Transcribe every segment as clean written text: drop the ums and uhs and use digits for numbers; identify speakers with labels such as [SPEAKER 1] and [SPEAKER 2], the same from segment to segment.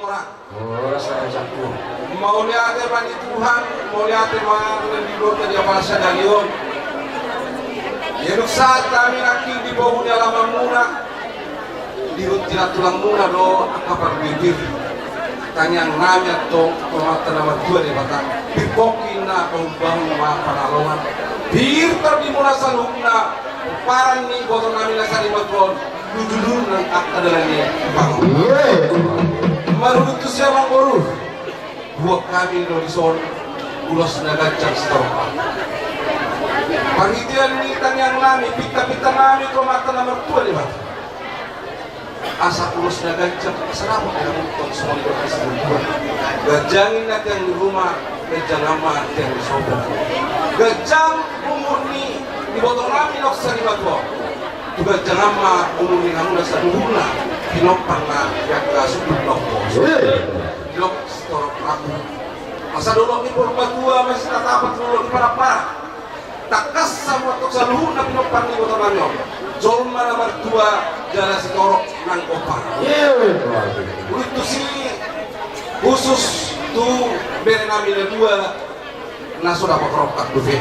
[SPEAKER 1] orang.
[SPEAKER 2] Oh, saya jago.
[SPEAKER 1] Mau lihat mandi Tuhan, mau lihat lebih dosa dia bahasa dalion. Ya saat kami laki di bawah dalam muna, di tidak tulang muna do akapar bibir. Kanyang nanya to tomata nama dua di batang. Bipokin na pembang nama panalongan. Bir terdi muna salukna. Paran ni botol kami nasa lima ton. Dudulun ng akta dalam ni bang. Marunut tu siya bang boru. Buat kami do di son ulos na gajang setorpa. Pangitian ni tanyang nami, pita-pita nami tomata nama dua di batang. Asa ulos na gajang kasarap yang untuk semua di lokasi dua. Gajangin natin yang di rumah, gajang ama yang di sobat. Gajang umur ni di botol kami loksa di batang. Juga jangan mah umumnya kamu nasa duhuna pinopang na yang kasuput loko lok setorok aku masa dulu ni purba tua masih tatapat dulu di para takas sama tok saluhuna pinopang ni botol nanyo jolma nomor 2 jalan setorok nang kopar itu sih khusus tu berenamina 2 na sudah pakrokak duve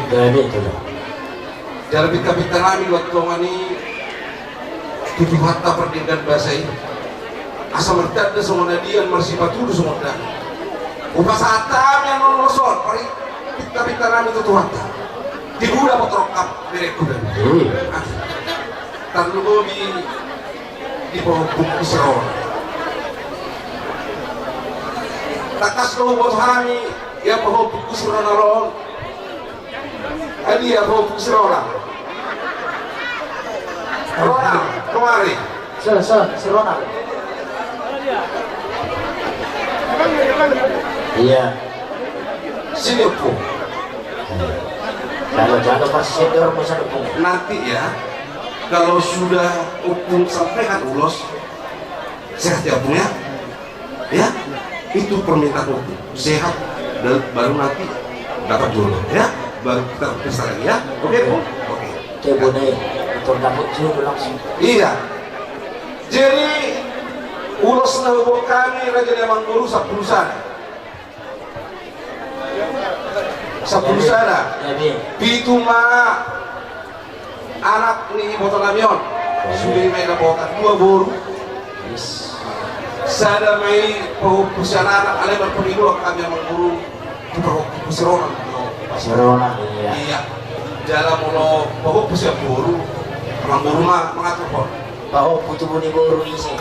[SPEAKER 1] jalan pita-pita nami waktu ngani tujuh hatta perdindan bahasa ini asal mertanda semua nadian marsifat itu semua dah upas hatta yang nolosor pari pita-pita nami tujuh hatta dibuda potrokap bereku dan terlalu di bawah buku serol takas lo buat hari ya bawah buku serol ini ya bawah buku serol Ronald, kemari.
[SPEAKER 2] Ronald. Iya.
[SPEAKER 1] Sini Opung.
[SPEAKER 2] Kalau jatuh pasti senior bisa Opung.
[SPEAKER 1] Nanti ya, kalau sudah Opung sampaikan ulos, sehat ya Opung ya. Ya, itu permintaan Opung. Sehat dan baru nanti dapat jodoh ya. Baru kita bisa lagi ya. Oke Opung? Oke.
[SPEAKER 2] Coba deh. Dapat jodoh langsung.
[SPEAKER 1] Iya. Jadi ulos na hubung kami raja memang guru sa perusahaan. Sa perusahaan. Pitu ma anak ni botol namion. Sudah may nabokan 2 boru. Sada may perusahaan anak alay berpemilu kami memang guru Pusirona.
[SPEAKER 2] Pusirona.
[SPEAKER 1] Iya. Dalam ulo pokok pusat boru. Orang rumah mengatur kok.
[SPEAKER 2] Bahwa butuh buni baru isi.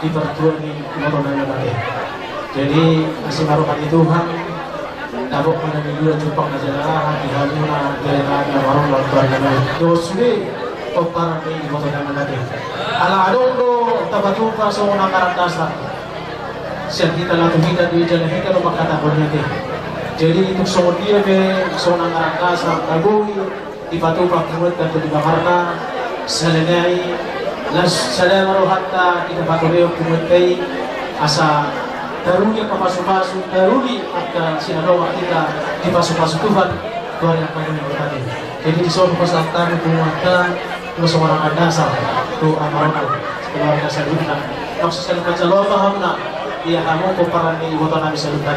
[SPEAKER 3] di pertuan ni corona lagi. Jadi masih marukan Tuhan tabok mana dulu cupang najalah di hamuna jalan warung lawan lawan dosli koparan ni corona lagi. Ala adong do tabatupa sa una karantasan. Siya kita lato kita di jalan kita lo makataon natin. Jadi untuk semua dia be sa una karantasan tagoy ipatupa kumot dan di Jakarta saladai las salamaro hatta kita patoreo kumutai asa daruni papasu-pasu daruni akan sinarawa kita di pasu-pasu Tuhan Tuhan yang akan memberkati. Jadi di soal peserta itu ada terus orang dasar tu amaran keluarga salutan maksud saya baca lo paham nak dia kamu peperan di ibu tanah bisa lupa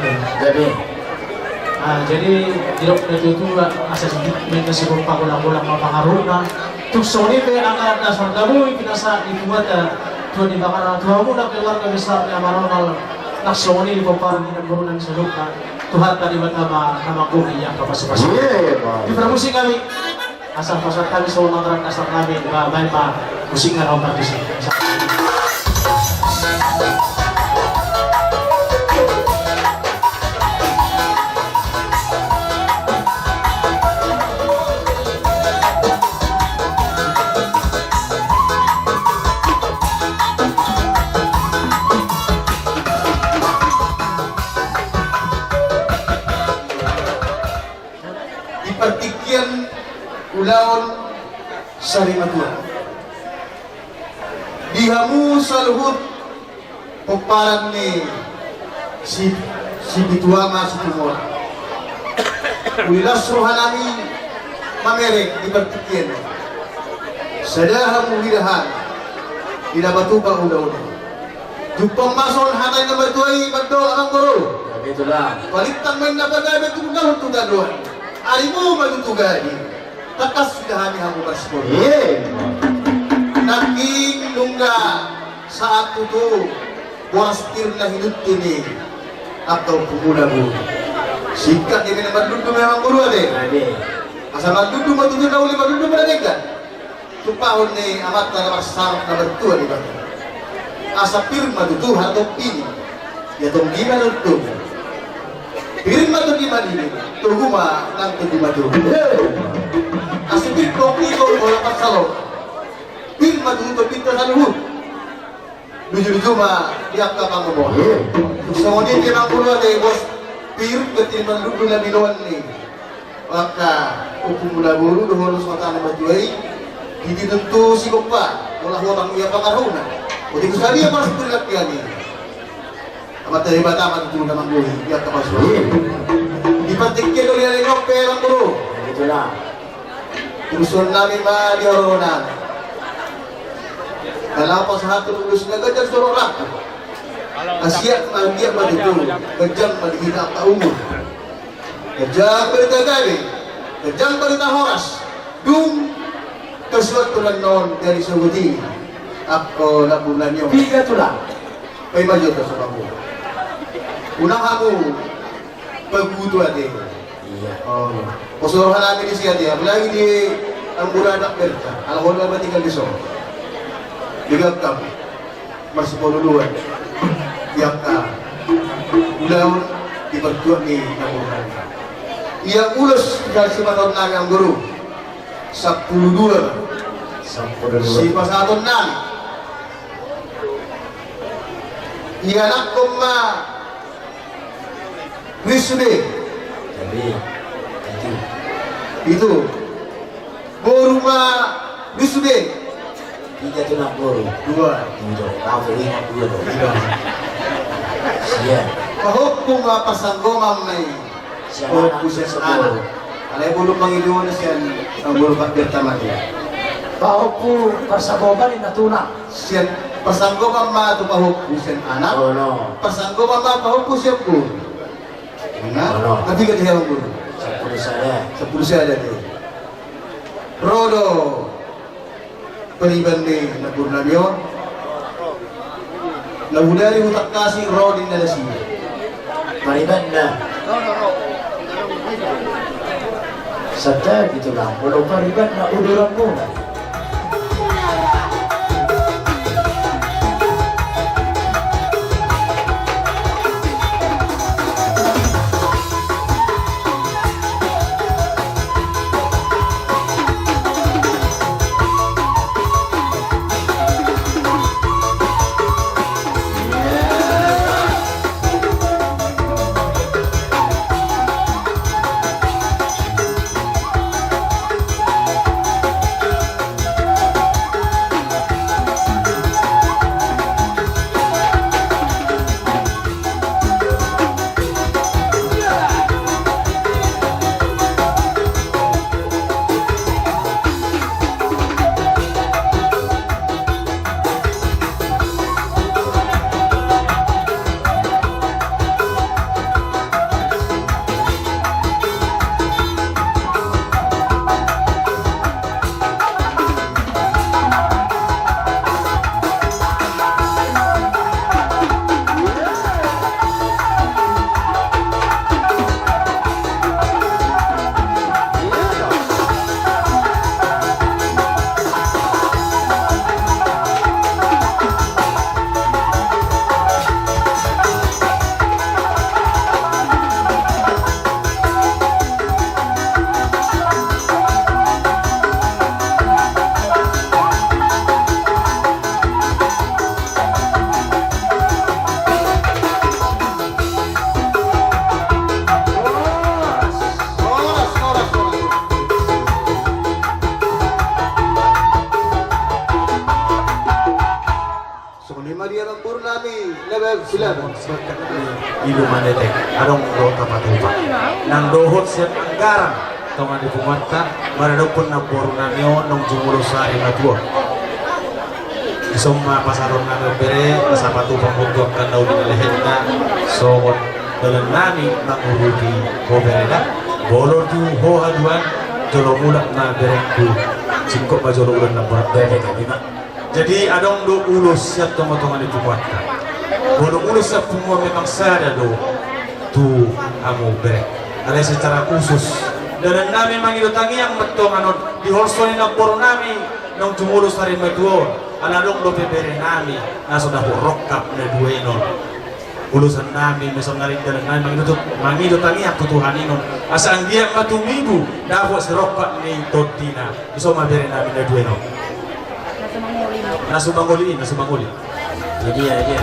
[SPEAKER 3] jadi tidak itu asas mereka sebut pakulang-kulang mapaharuna tuk soni pe angkat dasar kamu pinasa dibuat tuan di bakar tuamu nak keluarga besar amaran nak soni di peperan di burunan seluka Tuhan tadi nama kami yang kapasitas di pramusi kami asal pasar kami semua makanan asal kami baik pak musiknya orang praktisi
[SPEAKER 4] Pertikian ulaon sarimatua dihamu saluhut peparan ni si bituama si tumor ulilas rohanami mamerek di pertikian sadahamu hidahan tidak batuba ulaon jupang mason hatay na batuay berdoa ang guru
[SPEAKER 2] Itulah.
[SPEAKER 4] palitang main na bagay betul dah untuk gaduhan arimu magutugadi takas sidahani hamu baskor naging lungga saat itu wastir na hidup ini atau pumulabu sikat ini madudu memang guru ade asal madudu matudu na uli madudu mereka supahon ni amat na marsarap na bertua di bawah asa pirma itu atau pini ya tong gimana itu pirma itu gimana ini tuhuma nang itu gimana itu asipir kopi kau bola pasalo pirma itu pintar saluhut Luju-luju mah tiap kapang ngomong semuanya dia mampu ada bos pir ketimbang dulu na biloan ni maka upung mula buru doholo suatu majuai hindi tentu si kopa mula huwag iya pangaruna uti ko sali ang masuk laki ni amat dari bata matutulong naman buhi tiap kapaswa dipatikyan ulit na rin perang buru
[SPEAKER 2] Itulah.
[SPEAKER 4] urusan namin ma di oronan Kalapas hati tulus na gajang suruh raku Asyik magia maditu Gajang madihina ang umur Gajang berita gabi Gajang berita horas Dung Kesuat tulan non dari Saudi Ako labunan nyo
[SPEAKER 2] Tiga tulang.
[SPEAKER 4] Pay maju ka sa kamu Unang hamu Pagbuto ate
[SPEAKER 2] Iya.
[SPEAKER 4] Kusuruhan namin ni siya ate Apalagi di Ang buradak berta Alam ko na ba tinggal di so Digagkam Masih poluluan Yang ka Ulaun Diperjuang ni Nabuhan Ia ulos Dari si Maton namin ang guru Sa 12 Si Pasaton namin Ia anak koma Risude
[SPEAKER 2] Jadi
[SPEAKER 4] Itu Boruma Risude
[SPEAKER 2] tiga tulang buru.
[SPEAKER 4] 2
[SPEAKER 2] Tiga. Kau ingat dua dong. Iya.
[SPEAKER 4] Pahukum nga pasanggomam may
[SPEAKER 2] Siapa
[SPEAKER 4] pusin sa anak. Alay bulong Panginoon na siya ang bulong pagkirtaman niya.
[SPEAKER 2] Paupu persaboban ini natuna.
[SPEAKER 4] Siya pasanggomam ma ito pahukum siya anak.
[SPEAKER 2] Oh no.
[SPEAKER 4] Pasanggomam ma pahukum siya po.
[SPEAKER 2] Ano?
[SPEAKER 4] Nabigat siya ang bulong.
[SPEAKER 2] Sepuluh saya.
[SPEAKER 4] Sa pulisya na niya. Rodo. Paliban ni Naburnamyo. Nahulari utak kasing Rodin na nasiya.
[SPEAKER 2] Mariban na. Sadya gitu lah. Walau mariban na uduran muna.
[SPEAKER 4] Lebih silakan.
[SPEAKER 5] Ibu mandetek adong do tapatupa nang dohot siap anggaran tonga di pumata maradopon na porunanyo nong jumulo sa inatua isomma pasaron na bere pasapatu pamugok kan daw dinalehena so dalan nami nang uruti ko bereda bolor tu ho haduan jolo mula na berekku singkok ba jolo ulan na bere jadi adong do ulus siap tonga di pumata bodoh ulus sa semua memang sada do tu amo bere ada secara khusus dan nami mangido tangi yang betul anon di holsoni na poro nami nong tumulus hari metuo aladong do bere nami na sudah rokap na dua inon ulusan nami mesong ngaring dan nami mangido tangi yang tutuhan inon asa ang dia matumibu dapat serokap ni totina iso mabere nami na dua inon nasubanguli
[SPEAKER 2] Jadi ya dia.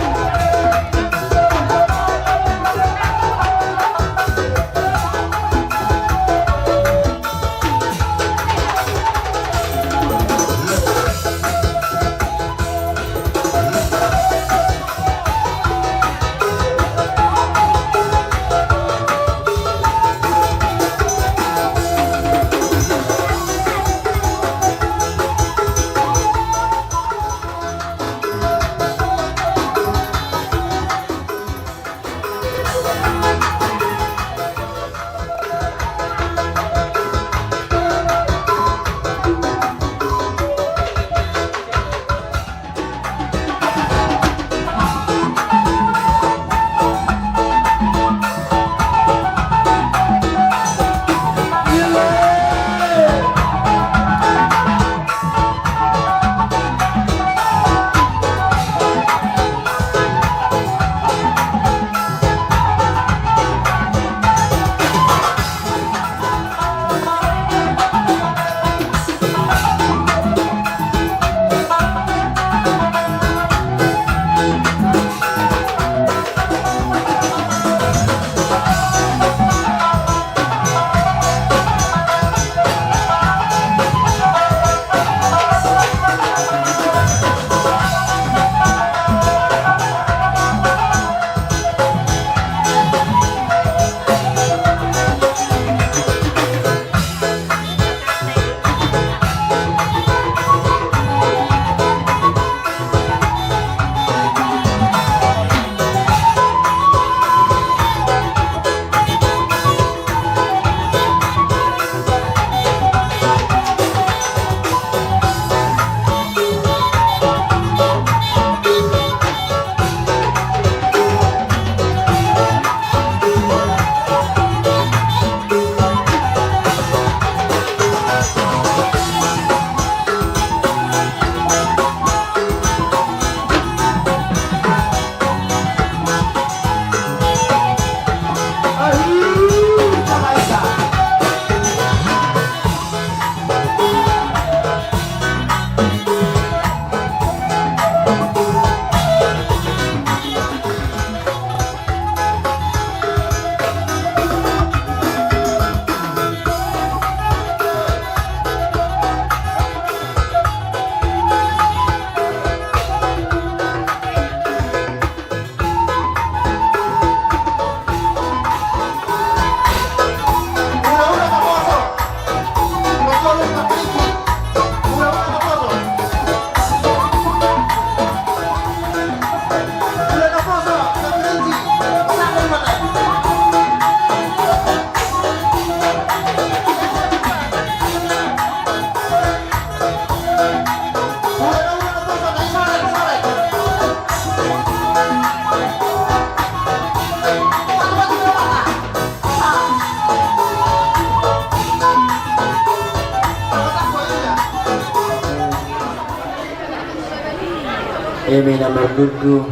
[SPEAKER 2] Emina marludu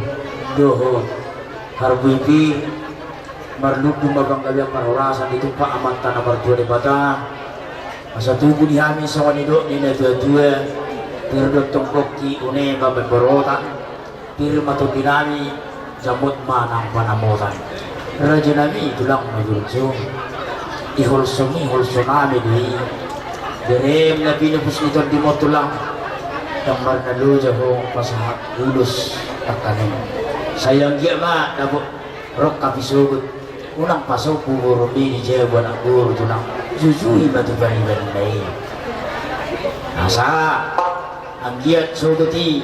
[SPEAKER 2] doho harbibi marludu magang kalian marhorasan itu pak amat tanah berdua di bata masa tubuh dihami sama nido nina dua-dua pirdot tongkoki une babat berota pir matu dinami jamut manang panamotan raja nami tulang majurjo ihol sonami di derem nabi nebus niton di motulang gambar na luja ho pasahat ulus takanin sayang dia mah dapat rok kapisugut unang pasok puro di jaya buat guru tulang jujui batu bani lain asa anggiat suguti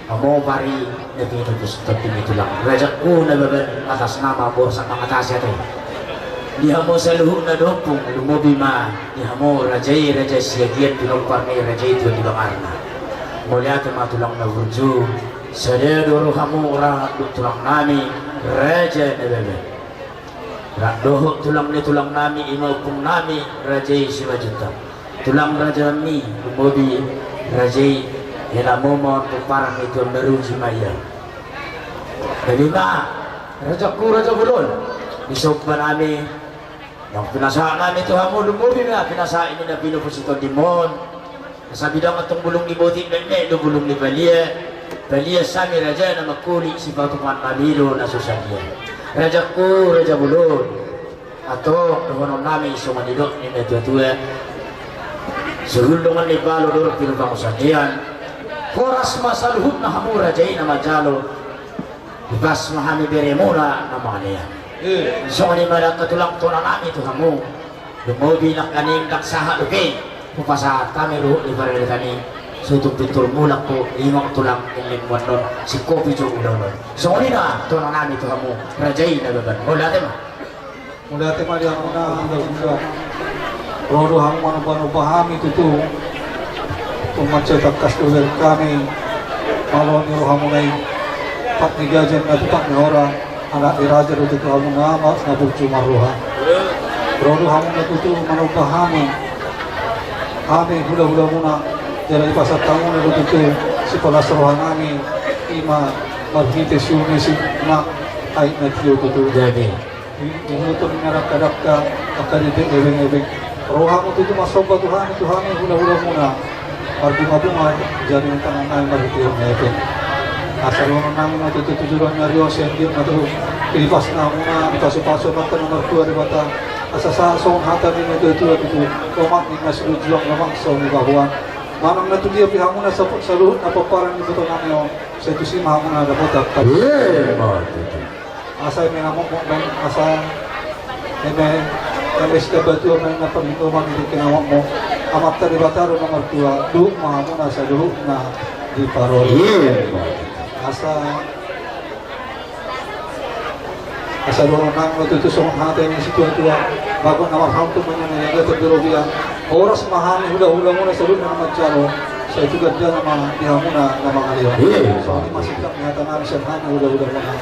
[SPEAKER 2] mau pari nabi nubus tapi tulang rajaku nababan atas nama bos sang atas teh dia mau seluruh na dopung lumobi ma dia mau raja siagian pinopar ni raja itu di bangarna mulia tulang na burju sadaya dulu kamu orang tulang nami raja nababan doho tulang nami imapung nami raja simajuta tulang raja mi lumobi raja yang mau parang itu baru Jumaya. Jadi na rajaku raja bulol disopban nami yang pinasaan nami itu hamu lumubi na pinasaan ini na pinupusito dimon sa bidang atong bulong ni Boti Benne do bulong ni Balia sami raja na makuli si Batuman Nabilo na susagya rajaku raja bulol atau dengan nami sumanidok ni tua segulungan ni balo do pinupang usagian Horas masaluhut na hamu rajai na majalo ibas mahami beremuna na mga so ni malang katulang to na nami to hamu lumobi na kaning daksaha lupi pupasahat kami ruhut ni baril kani sutuk pitul mulak po limang tulang inlimwan nun si kopi jo ulaw nun so ni na to na nami to hamu rajai na baban mula tema
[SPEAKER 1] dia muna hanggang rodo hamu ano pahami tutu Tumaca takas doler kami malon ni rohamunay pat ni gajan na tupak ni orang anak di raja do tutu hamun nama na burju maruha rodo hamun na tutu manupahami kami hula-hula muna dari pasar tamu na tutu si palas rohan kami ima marhite syuni si na ay na tiyo tutu
[SPEAKER 2] jadi
[SPEAKER 1] minuto ni narak-kadakka akadite ebeng-ebeng rohamu tutu masoba Tuhan hula-hula muna bunga jadi tangan namin maritiyo ngayon. Asalungan namin na tututujuran na Rio Sendir na ito ilipas na muna ipaso-paso na ito ng Artua di bata asasasong hata din ito kumak ni nasuludjuang lamang sa umibahuan manang na tuliyo piha muna sa luhut na paparang ito namin sa ito si maha muna dapat asay may namang asay may Kamis ka ba ito may napaghintuman hindi kinawang mo amat tadi bataro nomor 2 duhuk mahamuna sa duhuk na di parol asa doon nang matutusong hati ni si tua bago na mahamto man yan nilagay terbirobian oras mahami hula-hula muna sa duhuk na magtsaro sa ito ganda na mga dihamuna na mga liwan so ang masikap niya tanami siya hana hula-hula muna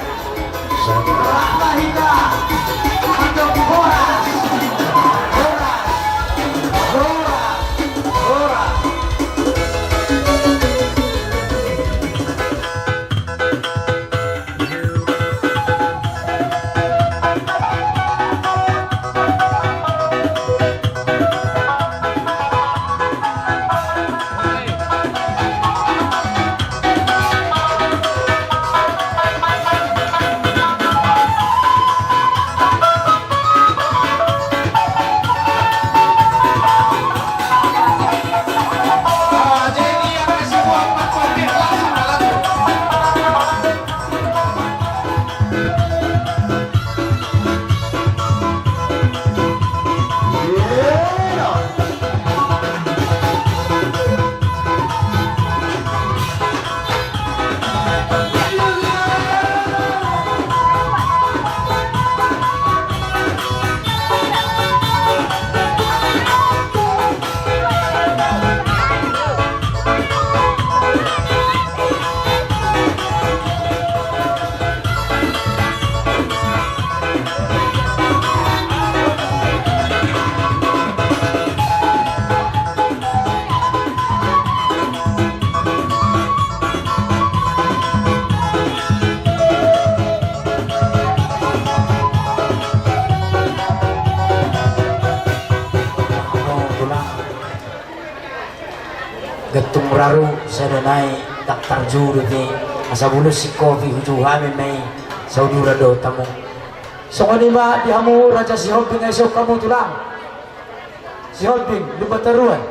[SPEAKER 2] Gatung raru sadanay daktar juru ni asa bulus si kopi hujuhami may saudura do tamu so kanima di hamu raja si Holbing ay so kamu tulang si Holbing lubataruan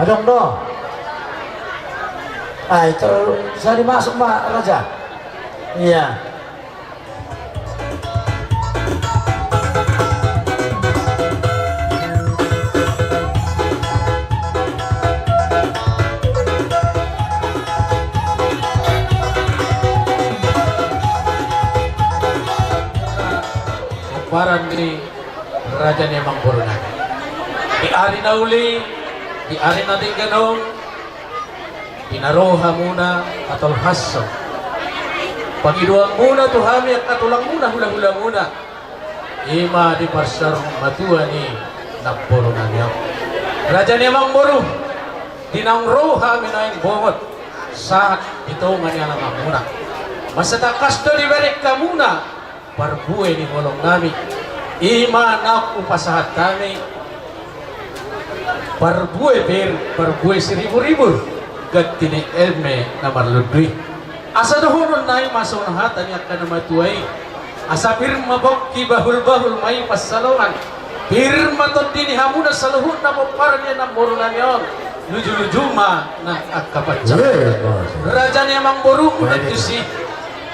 [SPEAKER 2] adong do Ah itu bisa dimasuk Pak Raja. Iya.
[SPEAKER 3] Paran di Raja Nemang Borona. Di ari nauli, di ari nating ganong, pinaroha muna atol hasso. Pangiduang muna tuhami at atulang muna hula-hula muna. Ima di pasar matua ni Nakborona niya. Raja Nemang Boru, dinangroha minayin bongot saat ito nga niya lang muna. Masatakas to di berik ka muna. Parbuay ni holong nami ima nak upasahat kami parbuay seribu-ribu gat tini elme na marludwi asa dohonon na masong hatan yak ka na matuay asa pirma bok bahul-bahul may pasalongan pirma to dini hamuna sa luhut na paparan niya ng borunan yon luju-lujuma na akapatsak Raja Nemang Boru na tusi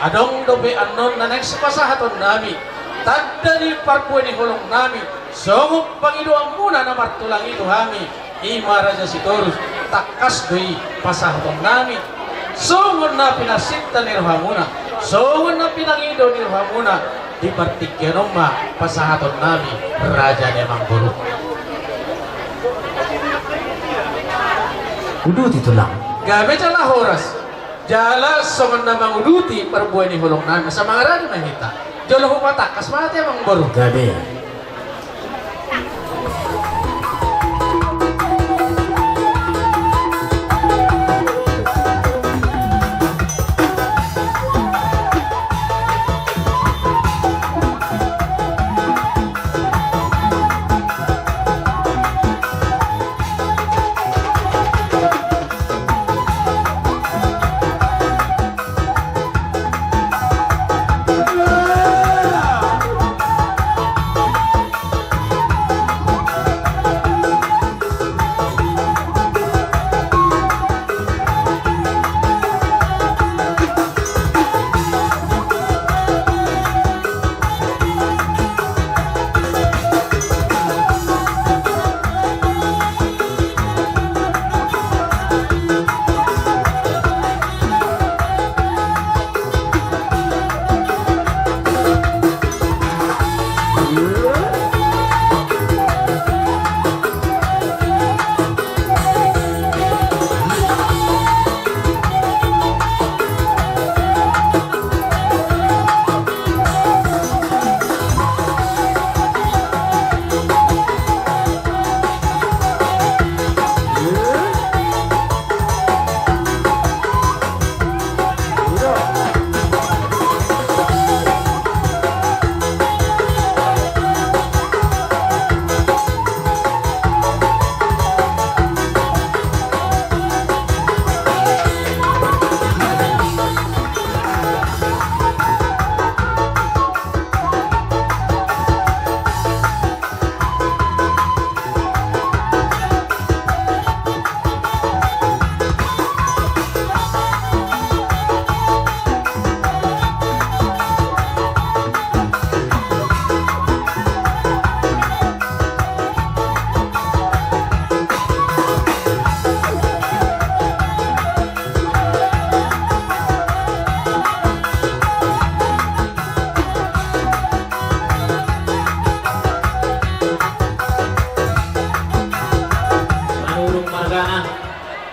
[SPEAKER 3] adong dobe anon na nagsipasahaton nami tagda ni parpuan ni hulong nami songop pangiduang muna na martulang ito hami ima Raja Sitorus takas doy pasahaton nami songon na pinasinta ni Rohamuna songon na pinangido ni Rohamuna di partikyanom ma pasahaton nami Raja Nemang Boru
[SPEAKER 2] Udah itu lang.
[SPEAKER 3] gamit ala horas jala songon na manguduti parbuay ni hulong nami sa mga rado na hita jolo humatak kas mati amang Boru
[SPEAKER 2] Gabi.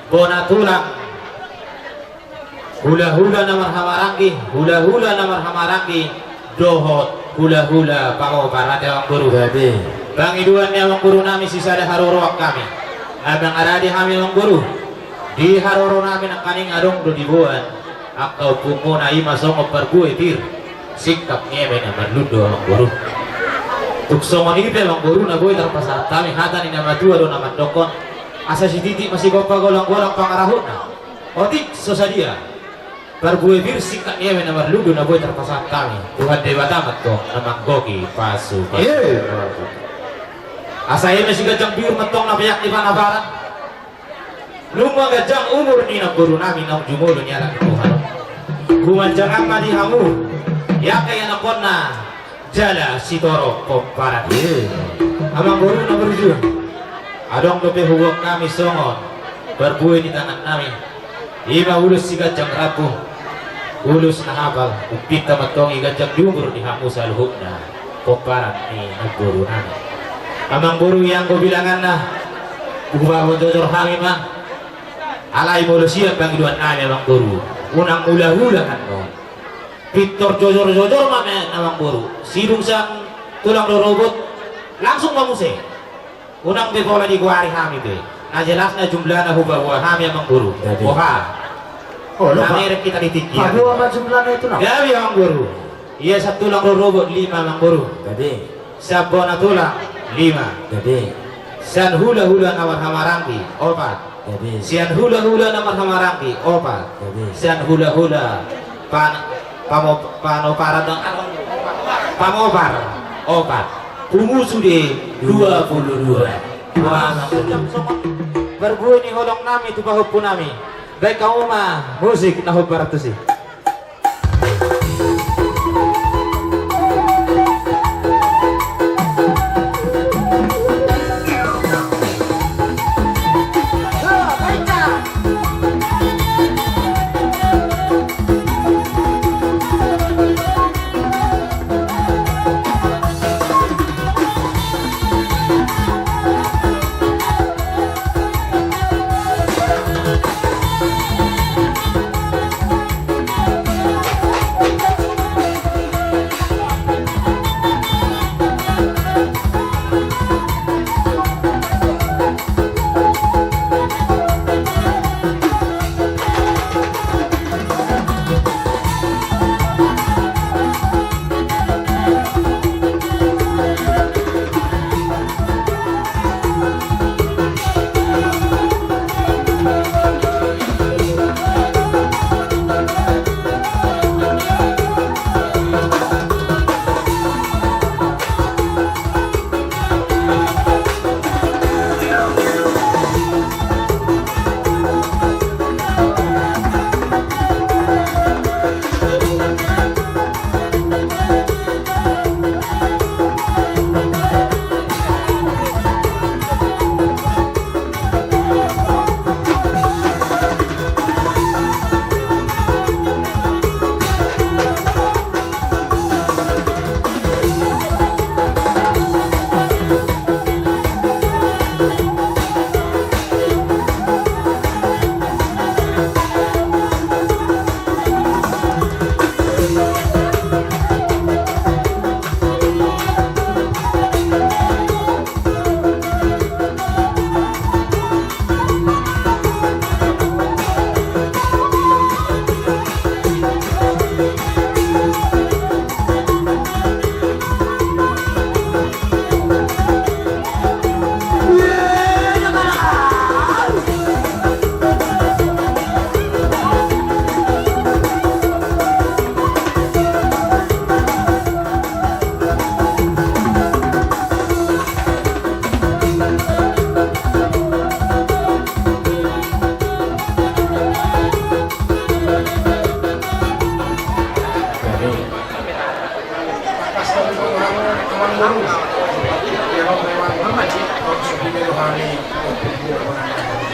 [SPEAKER 6] Bona tulang hula-hula na marhamaranggi hula-hula na marhamaranggi dohot hula-hula pamo parate awang guru
[SPEAKER 2] Gabi.
[SPEAKER 6] bang iduan ni awang guru nami sisada harorowak kami abang aradi kami awang guru di haroro nami ang kaning adong do dibuan akaw pumo na ima songo parbuay tir sikap niya na marludo awang guru tuksongon ini awang guru na boy terpasat kami hatan ni namatua do naman dokon asa si titik masih golang-golang pangarahut na otik sosadia parbuay bir sikap niya na marludo na boy terpasat kami Tuhan Dewa Tamat ko na manggoki pasu asa iya masih gajang biur mentong na payak di panabaran lumagajang umur ni ng guru namin ang jumulo niya lang Tuhan. Kumanjang ang madi hamu, ya kaya nakon na jala si Toro Komparat. Amang guru na berjun, adong dope huwag kami songon, berbuhay di tangan namin. Ima ulus si gajang rabu, ulus na habal, upita matong igajang jumur di hamu sa luhut na Komparat ni ng guru namin. Amang guru yang kubilangan na, bukawa jojor hangin mah, alay mo siya panggiluan namin amang guru. Unang hula-hula kan mo. Victor jojor-jojor mami amang guru. Sidung sang tulang robot langsung mamuse. Unang bekola di guari kami tu. Nah jelas na jumlah na hubawa kami amang guru. Oha.
[SPEAKER 2] Oh,
[SPEAKER 6] kami rek kita ditiki.
[SPEAKER 2] Padu apa jumlahnya itu nak?
[SPEAKER 6] Gawi amang guru. Iya sa tulang robot 5 amang guru.
[SPEAKER 2] Jadi,
[SPEAKER 6] Sa bona tulang 5.
[SPEAKER 2] jadi,
[SPEAKER 6] San hula-hula nawar hamarangi 4.
[SPEAKER 2] jadi,
[SPEAKER 6] Sian hula-hula nama hamarangi 4.
[SPEAKER 2] jadi.
[SPEAKER 6] Sian hula-hula panoparan ng pamopar 4. Pumusude 22. Berbuhay ni holong nami tu pahupo nami. Baik kau mah musik na hubar tu si.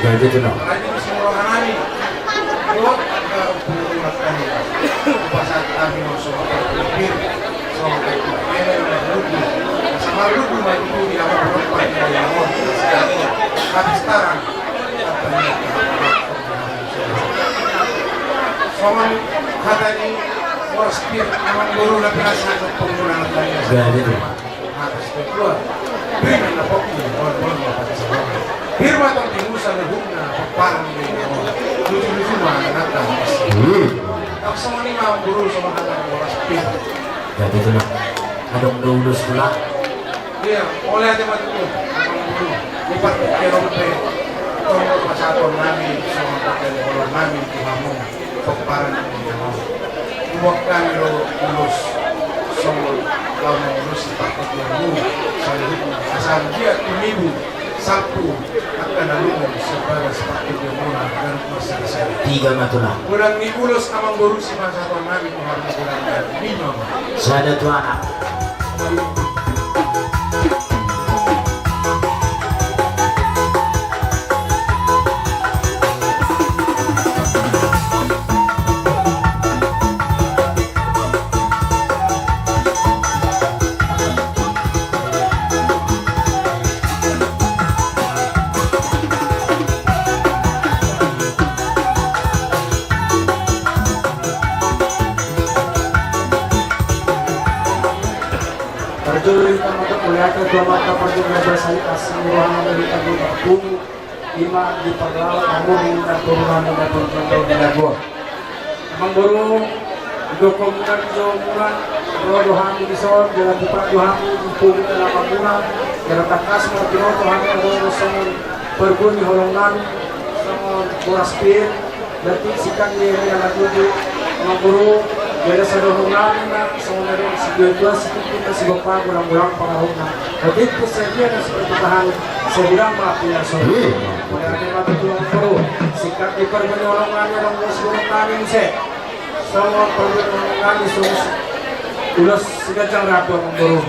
[SPEAKER 2] Jadi itu nak.
[SPEAKER 1] Katanya waspir amang guru na pinasa sa panggulang tayo.
[SPEAKER 2] Jadi itu.
[SPEAKER 1] Hatas ko keluar. Bina na po ko bon Firma tong timusa na hukna parang ni mo. Lucu-lucu mah nata. Tapos sa mga mga guru sa mga waspir.
[SPEAKER 2] Jadi itu nak. Adong lulus pula.
[SPEAKER 1] Dia oleh aja matu amang guru. Lipat kero pe. Tunggu pasaton namin sa mga olor namin kumamu. Pagparan ni mo. Huwag kami ulus sumul kalau ulus takut yang mu saya asal dia tumibu Satu akan nalungan sebagai seperti demona dan masyarakat.
[SPEAKER 2] 3 matulah.
[SPEAKER 1] Kurang diulos amang guru si masa nabi Muhammad dan 5.
[SPEAKER 2] Sada tu anak.
[SPEAKER 3] Perjuangan kita untuk melihat dua mata perjuangan saya asing ruangan dari tabu tabu 5 di perlawan umur dan turunan dan perjuangan dari gua. Emang baru dokumen jomuran rodohan di soal jalan di perjuangan di pun dalam bangunan jalan takas martino Tuhan yang bersama pergun di holongan sama boras pir berarti sikan dia yang tujuh emang baru jadi sederhana na sebenarnya sebuah kita sebuah kurang-kurang pengaruhnya. Jadi kesediaan dan sepertahan sebilang maafnya sorry. Pada akhir waktu tulang perlu sikap di permenolongan yang sebuah kami se. Semua permenolongan sus ulas segajang rapi memburu.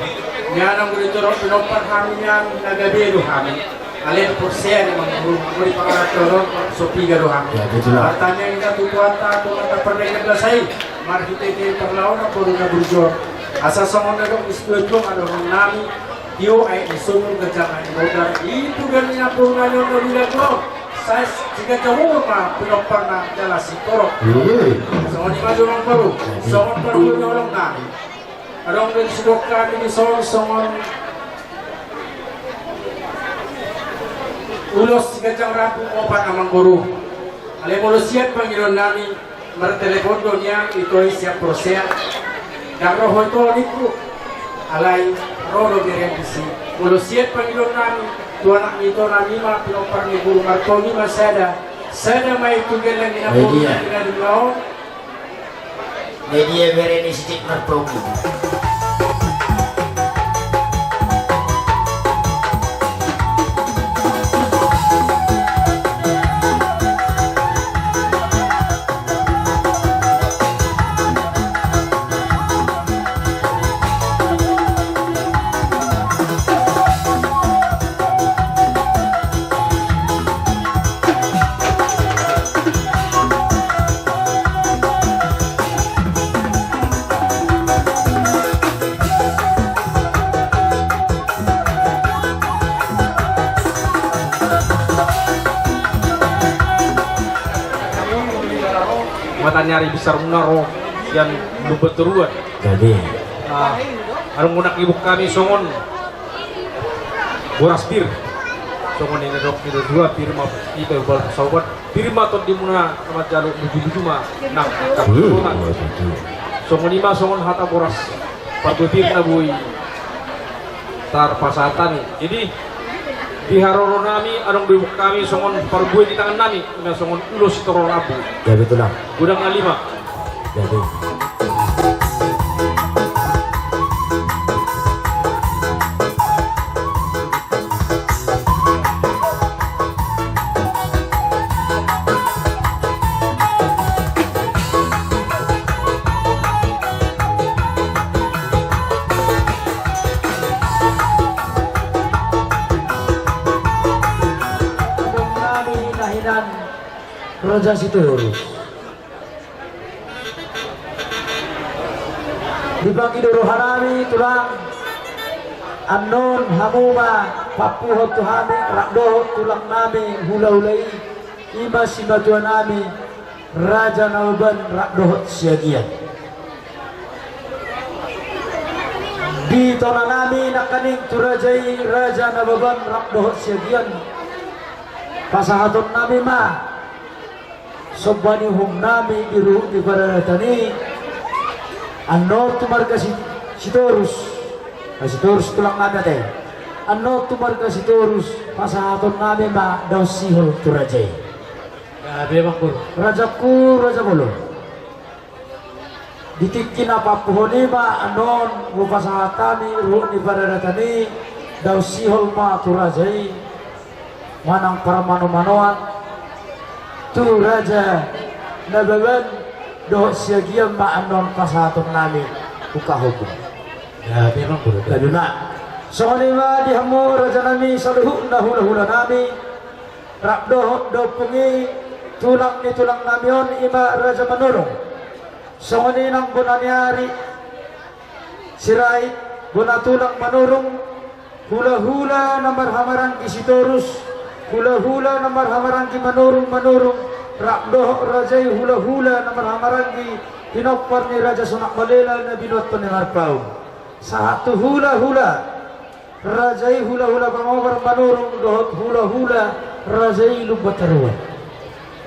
[SPEAKER 3] Nianang berita roh penopar kami yang nagabiru kami. Kalian persen yang memburu memberi pengaruh sopi gaduh kami. Artanya kita tujuan tak pernah selesai. Mari kita terlawan apa guna berjuang. Asal sama negara istimewa ada orang nami, dia ayat disuruh kejangan modal itu kan yang pernah nyoba bila kau. Saya jika jauh mah belum pernah jalan si torok. Sama di maju orang baru, sama baru orang nami. Ada orang yang sedokkan ini sama ulos kejang rapu opat amang guru. Ale mulos siap panggilan nami. Bertelepon dunia itu siap proses dan roh itu nipu alai roh berempisi mulu siap panggilan nami tuan anak itu nami mah pelopar ni guru martoni masada mai tugal lagi na pun kita dulu
[SPEAKER 2] Media bereni sedikit martogi.
[SPEAKER 3] nyari besar unaro yang bebeturuan.
[SPEAKER 2] Jadi
[SPEAKER 3] Arung gunak ibu kami songon boras pir songon ini dok itu dua firma itu bersahabat firma ton dimuna sama jalur menuju mah nak songon lima songon hata boras parbetir nabui tar pasatan jadi di haroro nami adong ibu kami songon parbuai di tangan nami na songon ulus toro rabu
[SPEAKER 2] ya betul lah
[SPEAKER 3] gudang lima
[SPEAKER 2] jadi Raja Sitorus dibagi dorohanami tulang anon hamuma papuhot tuhami rakdohot tulang nami hula-hulai ima simatua nami Raja Nauban rakdohot siagian di tona nami nakaning turajai Raja Nauban rakdohot siagian pasahaton nami mah sobani hum nami biru di baratani anno tumar kasi sitorus tulang nami teh anno tumar kasi sitorus pasahaton nami ma daw sihol turajay
[SPEAKER 3] memang pun
[SPEAKER 2] rajaku raja bolo ditikin apa pohoni ma anon pasahatani ru di baratani daw sihol ma turajay manang para mano-manoan tu raja nababan do siagiam maanon pasatong namin buka hukum
[SPEAKER 6] Ya, memang guru.
[SPEAKER 2] lalo na so kanima dihamu raja nami sa luhuk na hula-hula nami rakdo do pungi tulang ni tulang namion ima raja manurong so kaninang bunanyari sirait guna tulang manurong hula-hula na marhamarang isitorus hula-hula na marhamarang manurong rakdo rajay hula-hula na marhamarang pinopar ni Raja Sunak Malela na binot pa ni Marpaw sa hatu hula-hula rajay hula-hula pangawar manurong dohot hula-hula rajay lubataruan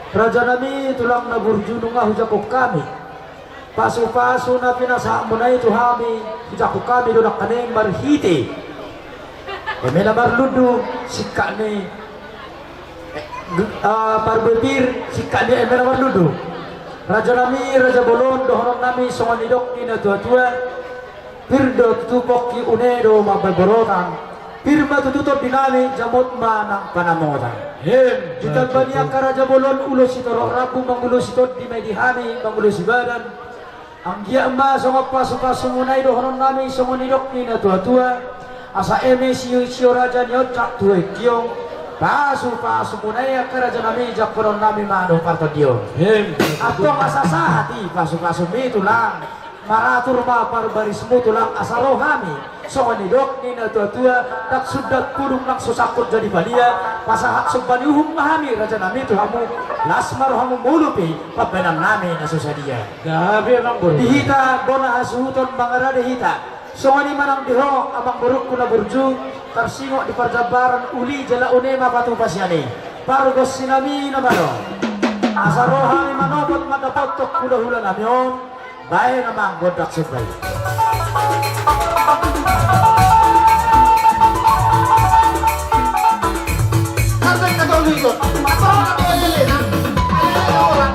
[SPEAKER 2] raja nami tulang na burjunong nga hujakok kami paso-paso na pinasa mo na ito hami hujakok kami doon ang kaning marhiti kami na marludo sika ni parbebir sika ni emera marludo raja nami raja bolon dohorong nami songan idok ni na tua-tua pirdo tutupok ki unedo magbaborotan pirma tututot dinami jamot ma ng panamotan jutal baniak ka raja bolon ulo sitoro rabu mangulo sitot di may dihani mangulo si badan ang giyama songa paso-paso munay dohorong nami songan idok ni na tua-tua asa eme siyo raja niyo cak tuwe kiyong paso-paso munay ka raja nami jak koron nami maano parto diyo atong asa hati paso-paso mi tulang maratur ma barbarismo tulang asaro kami so kanidok ni na tua-tua tak sudat pudong lang susakot jadi balia pasahak subbaniuhum mahami raja nami tuhamu lasmar hamu mulupi pabenam nami na susadia
[SPEAKER 3] Gabi emang guru.
[SPEAKER 2] dihita bona hasuhuton bangara dihita so ani manang diho amang buruk kuna burju tarsingok di parjabaran uli jala unema patu pasyani pargos sinami na mano asaro kami manopot madapot tok hula-hula namyon bae namang godak sebay
[SPEAKER 4] Sampai ke tahun itu, pasal apa yang lain? Ada orang.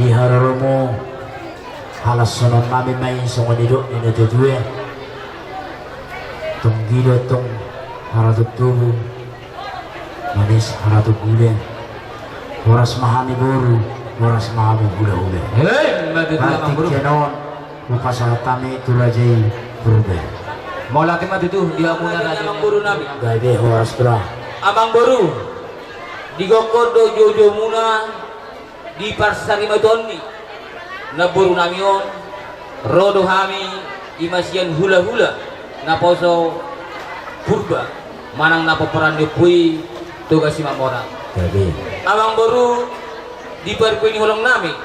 [SPEAKER 2] di haroromo halas sonon mami may songo nido inatutue tong gido tong haratuk tubuh manis haratuk gule oras mahami boru oras mahami hula-hula batik kenon mupasatami turajai berubah
[SPEAKER 6] Mau laki mah itu dia muna raja Amang Boru nami.
[SPEAKER 2] gabe oras kera
[SPEAKER 6] Amang Boru di Gokodo Jojo muna di Parsari Madoni na Boru nami on rodo hami imasian hula-hula na poso purba manang na peperan pui tugas si mamora.
[SPEAKER 2] gabe
[SPEAKER 6] Amang Boru di perkuini holong nami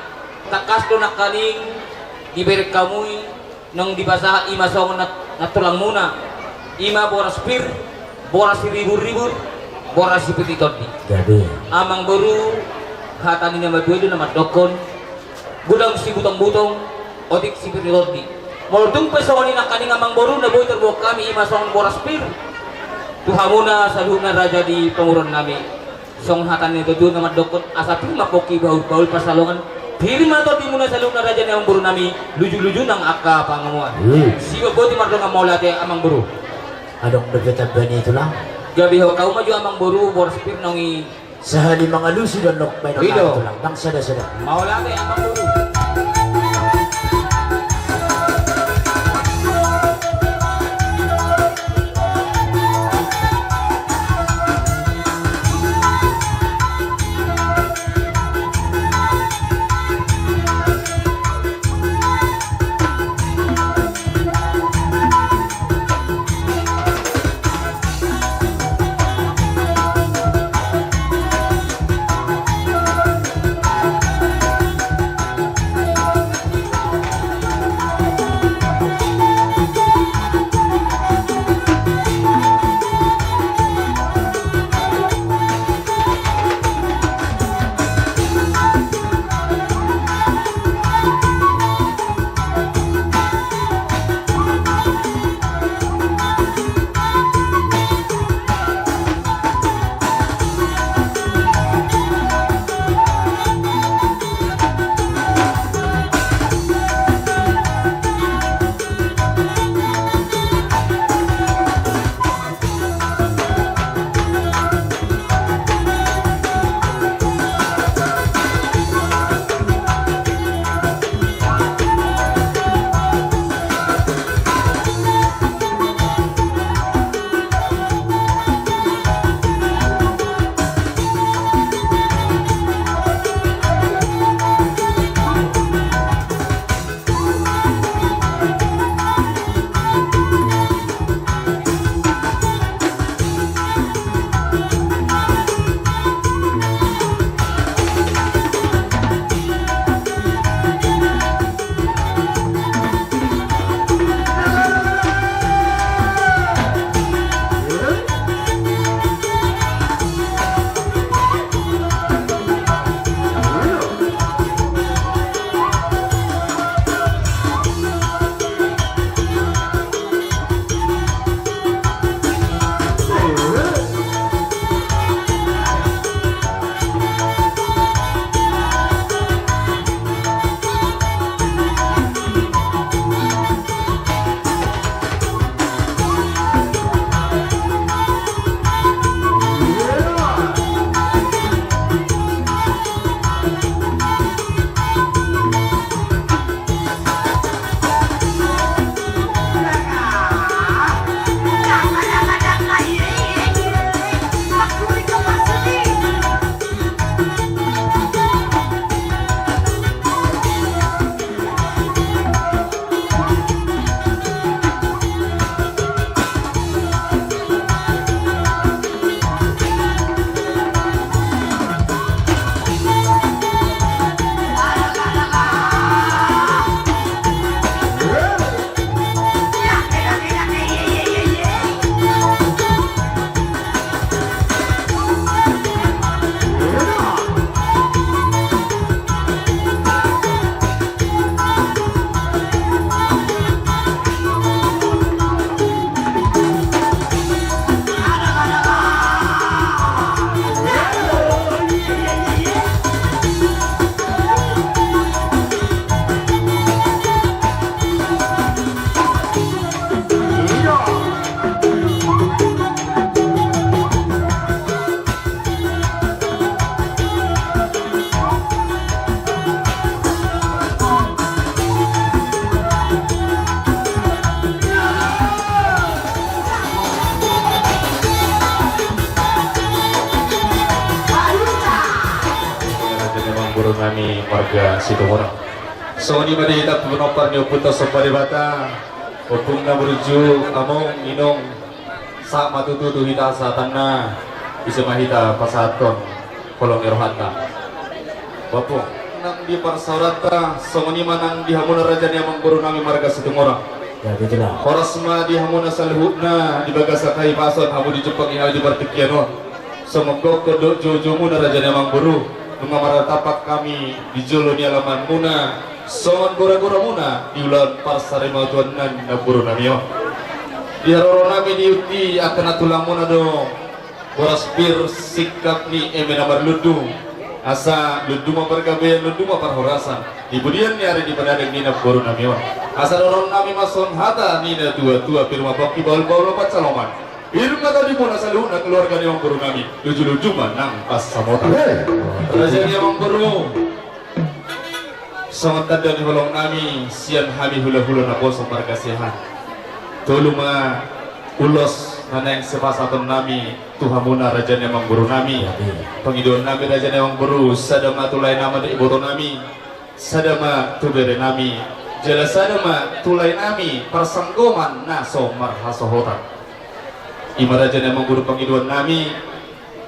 [SPEAKER 6] takasto na kaning di berek kamui nang dibasah ima songon na tulang muna ima boras pir boras ribur-ribur boras si petitot di
[SPEAKER 2] gabe
[SPEAKER 6] Amang Boru hatani nama dua itu nama dokon gudang si butong-butong otik si petitot di moldung pesawani na kaning Amang Boru na boy terbawa kami ima songon boras pir tuhamuna saluhna raja di penguruan nami song hatani itu nama dokon asapin makoki baul-baul pasalongan Pirma to di muna sa loob na raja ni Amang Boru nami luju-luju ng akka pangamuan. Sigo boti marlo nga maulate Amang Boru.
[SPEAKER 2] adong nagkataban ito lang
[SPEAKER 6] Gabi ho kau maju Amang Boru boras pir nang i
[SPEAKER 2] sahali mga lusi dan lokbay ng
[SPEAKER 6] Rido.
[SPEAKER 2] ito lang nang sada-sada
[SPEAKER 6] maulate Amang Boru.
[SPEAKER 7] warga Situmorang. So ni pada kita penopar ni putar sopari bata, opung na beruju among inong sa matutu tu hita sa tanah bisa mahita pasaton kolong irohata. Bapo nang di parsaurata so ni manang di hamuna raja ni among guru nami marga Situmorang.
[SPEAKER 2] Ya betulah.
[SPEAKER 7] Korasma di hamuna salhutna di bagasakai pason hamu di Jepang inal di Bartikiano. Semoga kedok jojo muna raja ni among guru mengamara tapak kami di jolo ni alaman muna. Songon gura-gura muna di ulan parsare mautuanan na buru namio. Di haroro nami diuti akan atulang muna do. Boras bir sikap ni emena marludu. Asa ludu ma pergabean ludu ma parhorasan. Di budian ni hari di penadeng ni na buru namio. Asa dorong nami mason hata ni na tua-tua firma baki baul-baul pat saloman. Firma tadi muna saluna keluarga ni orang buru nami. Luju-luju manang pas samota. Raja ni orang buru. Sangat tanda ni holong nami sian hami hula-hula na boso margasehan. Tolu mga ulos na nang sepasaton nami tuhamuna raja ni amang guru nami. Pangiduan nami raja ni amang guru sadama tulay nama di iboto nami. Sadama tubere nami. Jala sadama tulay nami persanggoman na so marhasohotan. Ima raja ni amang guru pangiduan nami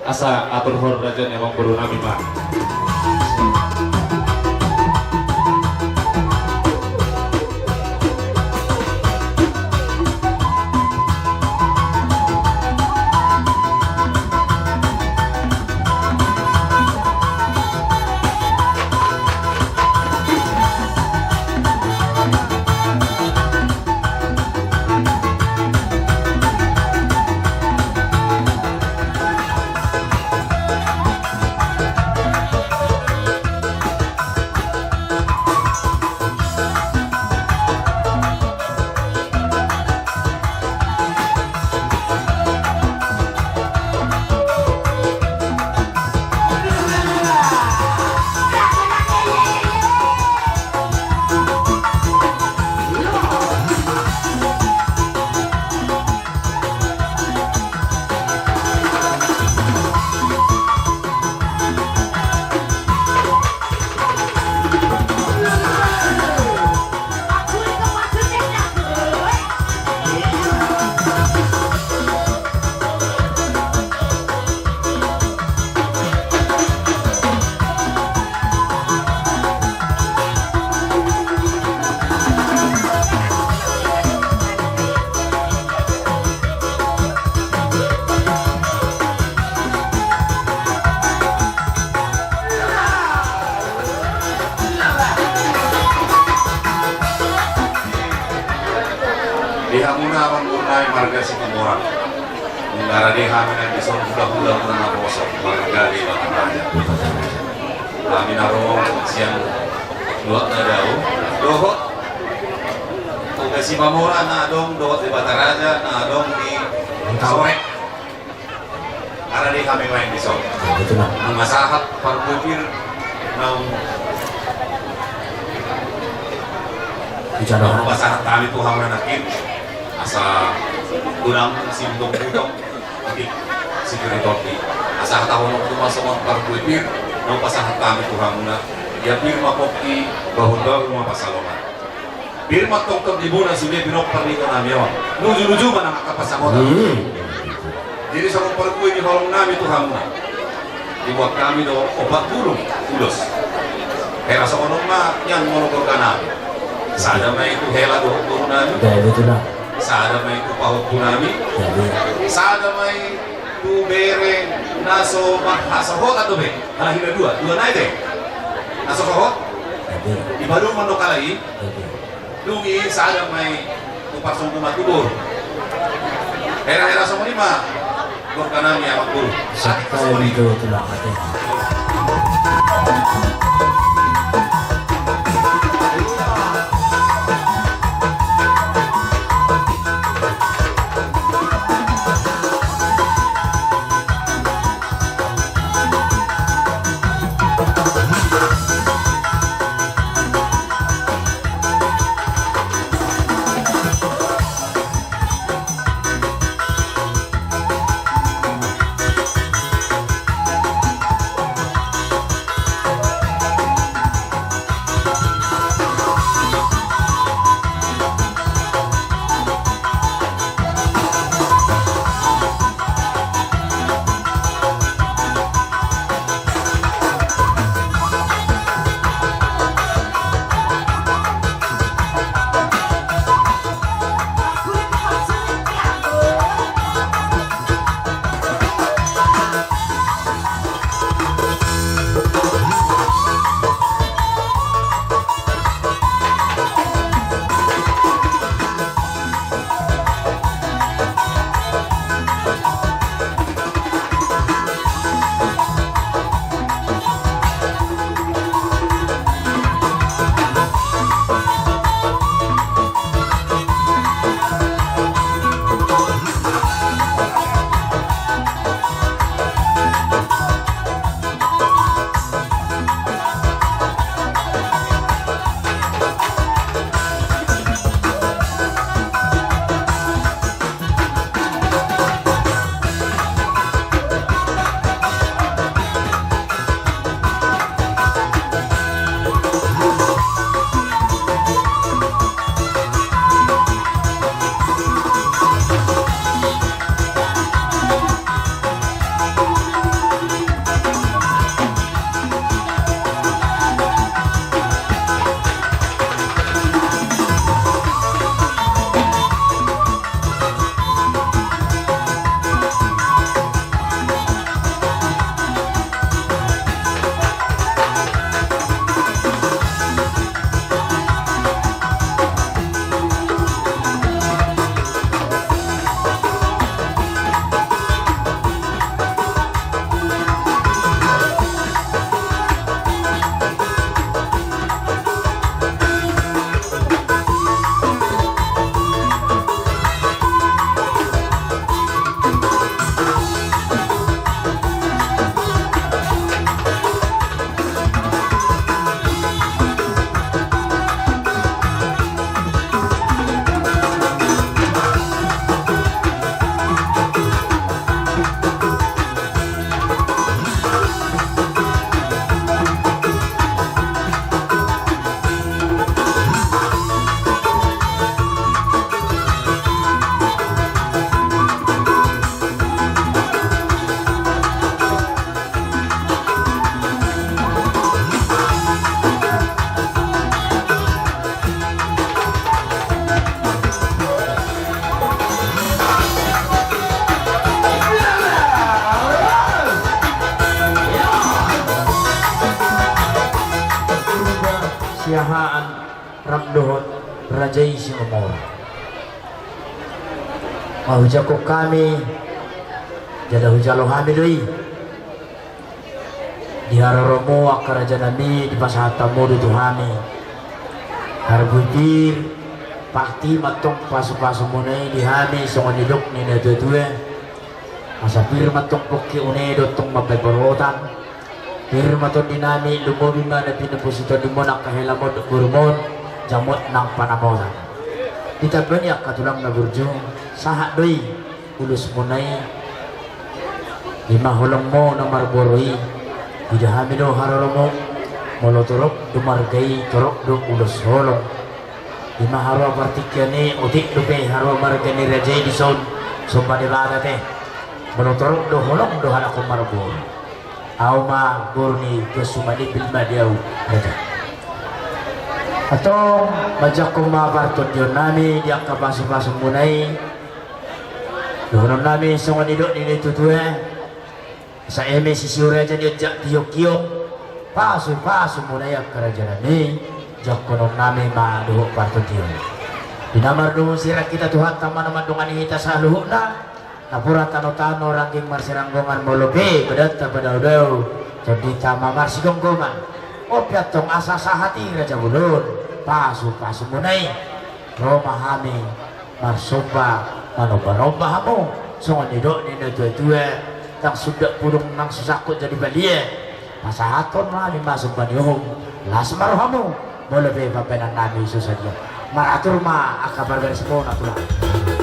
[SPEAKER 7] asa atur hor raja ni amang guru nami ma. Dihamuna menggunai marga Situmorang. Negara dihami yang bisa hula-hula menang bosok marga di Batu Raja. Kami narong siang dua nadau, dohot. Tugas si Mamora na adong dohot di Batu Raja, na adong di Sore. Karena di kami main di Sore. Mengasahat parpupir naung bicara masahat kami tuh hamna nakin. Asa kurang simptom putong di security asa tahun waktu masuk parkuipir mau pasahat kami tuhamuna ya firma kopi bahunda rumah pasalongan firma tongkap di buna sini binok pernikah nami awak nuju-nuju mana ngakak pasangotan jadi sama parkui di holong nami tuhamuna dibuat kami do obat burung ulos hera sama mah yang monogorkan nami sadama itu hela do burung nami sada may kupahot po namin sada may tubere naso mahasahot ato be halahila dua na ite naso sahot ibadong mano kalai dungi sada may kuparsong kumatubor hera-hera sa lima gorka nami amak guru
[SPEAKER 2] Sakta itu telah ada. siahaan ramdohon rajai si umur mahujak ko kami jada hujalo kami doi diharoromo akaraja nami di pasahatamu dutu kami harbujir pakti matong pasu-pasu munai di kami songon hiduk ni na dua-dua masa pir matong poki unai dotong mabay barotan pir matong dinami lumobi na pinaposito di mo nakahilamod burumon jamot ng panamotan kita banyak katulang na burjong sahak doi ulus munay lima hulong mo na marboroi tidak hamido harolomo molotorok dumargai torok do ulus holong lima haro partikyani utik dupe haro margani rajai di son sumba di bada teh molotorok do holong do halakom marbor auma gurni kesumadi bilma diau raja atau bajak kumabarton diyon nami diak kapasu-pasu munay doon nami songon idok nini tutue sa eme sisiure aja dia jak tiyok-tiyok pasu munay ak kerajaan ni jak konon nami maduhok parton diyon dinamar doon sirat kita Tuhan taman naman dungan kita sa luhuk na napura tano-tano ranking marsiranggongan molope bedata badaw-daw jadi tama marsigonggongan o piatong asa sa hati raja bulun pasu munay Roma hami marsoba manoba-noba hamo songon idok ni na tua-tua tang sudah purung nang susakot jadi balia masahaton na ni masuk banihong las marohamu molope papenan nami susadya maratur ma akabar beres mo na tulang